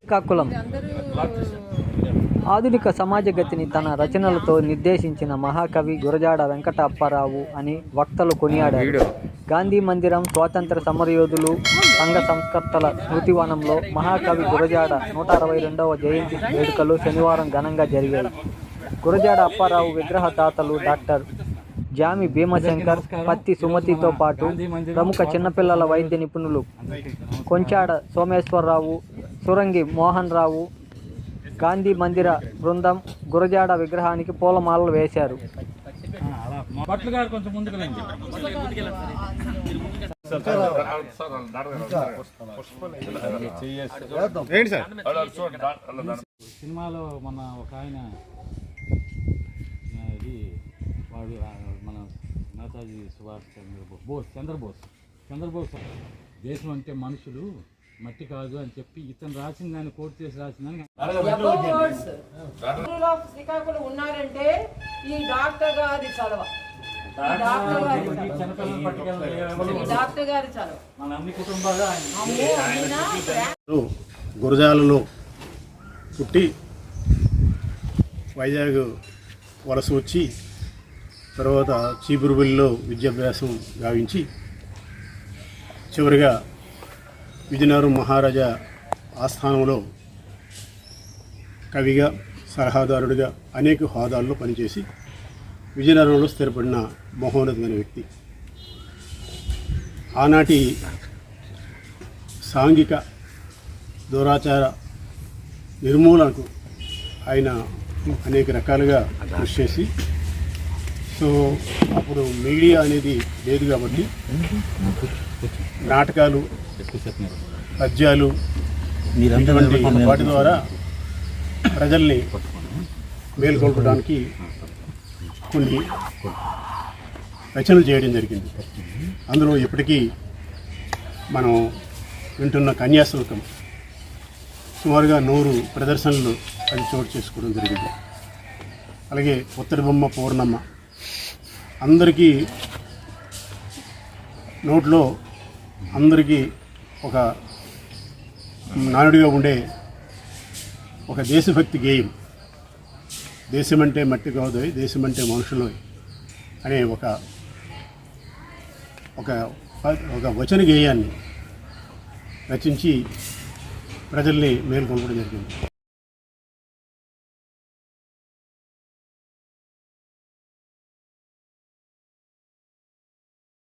శ్రీకాకుళం ఆధునిక సమాజ గతిని తన రచనలతో నిర్దేశించిన మహాకవి గురజాడ వెంకట అప్పారావు అని వక్తలు కొనియాడారు. గాంధీ మందిరం, స్వాతంత్ర సమరయోధులు, సంఘ సంస్కర్తల స్మృతివనంలో మహాకవి గురజాడ 162వ జయంతి వేడుకలు శనివారం ఘనంగా జరిగాయి. గురజాడ అప్పారావు విగ్రహదాతలు డాక్టర్ జామి భీమశంకర్, పత్తి సుమతితో పాటు ప్రముఖ చిన్నపిల్లల వైద్య నిపుణులు కొంచాడ సోమేశ్వరరావు, సురంగి మోహన్ రావు, గాంధీ మందిర బృందం గురజాడ విగ్రహానికి పూలమాలలు వేశారు. సినిమాలో మన ఒక ఆయన ఇది వాడు మన నేతాజీ సుభాష్ చంద్రబోస్ దేశం అంటే మనుషులు మట్టి కాదు అని చెప్పి ఇతను రాసిన దాన్ని కోట్ చేసి రాసిందని శ్రీకాకుళం ఉన్నారంటే ఈ డాక్టర్ గారి చలవ, డాక్టర్ గారి చలవ. మన అన్ని కుటుంబాలు గురజాలలో పుట్టి వైజాగ్ వలస వచ్చి తర్వాత చీపురుపల్లిలో విద్యాభ్యాసం గావించి చివరిగా విజయనగరం మహారాజా ఆస్థానంలో కవిగా, సలహాదారుడిగా అనేక హోదాల్లో పనిచేసి విజయనగరంలో స్థిరపడిన మహోన్నతమైన వ్యక్తి. ఆనాటి సాంఘిక దురాచార నిర్మూలనకు ఆయన అనేక రకాలుగా కృషి చేసి, సో అప్పుడు మీడియా అనేది లేదు కాబట్టి నాటకాలు, పద్యాలు వాటి ద్వారా ప్రజల్ని మేల్కొల్పడానికి కొన్ని రచనలు చేయడం జరిగింది. అందులో ఇప్పటికీ మనం వింటున్న కన్యాశుల్కం సుమారుగా 100 ప్రదర్శనలు అది చోటు చేసుకోవడం జరిగింది. అలాగే ఉత్తర బొమ్మ పౌర్ణమ్మ, అందరికీ నోట్లో అందరికీ ఒక నానుడిగా ఉండే ఒక దేశభక్తి గేయం, దేశమంటే మట్టి కాదు, దేశమంటే మనుషులు అనే ఒక వచన గేయాన్ని రచించి ప్రజల్ని మేల్కొల్పడం జరిగింది.